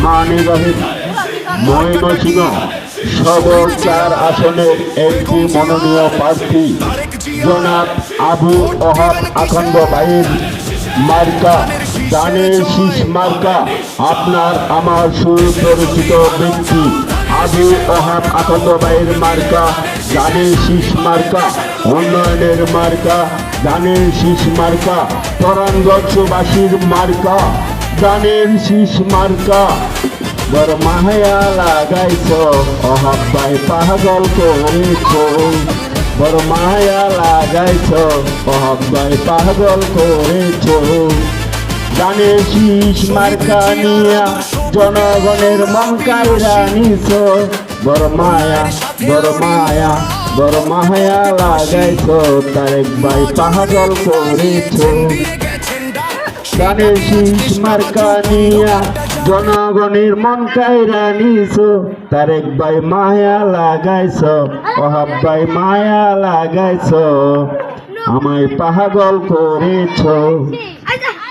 রহমানির রহিম। ময়মনসিংহ সদর 4 আসনের একটি মনোনীয় প্রার্থী জনাব আবু ওহাব আখন্দ ভাইয়ের মার্কা ধানের শীষ মার্কা। আপনার আমার সুপরিচিত ব্যক্তি আবু ওহাব আখন্দ ভাইয়ের মার্কা ধানের শীষ মার্কা, উন্নয়নের মার্কা ধানের শীষ মার্কা, তরানগঞ্জবাসীর মার্কা ধানের শীষ মার্কা। বড় মায়া লাগাইছ ওহাব ভাই পাগল করেছ, বড় মায়া লাগাইছ ওহাব ভাই পাগল করেছ। ধানের শীষ মার্কা নিয়া জনগণের মন কাইরা নিছ, বড় মায়া বড় মায়া বড় মায়া লাগাইছ তারেক ভাই পাগল করেছ। ধানের শীষ মার্কা নিয়া জনগণের মন কাইরা নিছ, তারেক ভাই মায়া লাগাইছ ওহাব ভাই মায়া লাগাইছ, আমায় পাগল করেছ।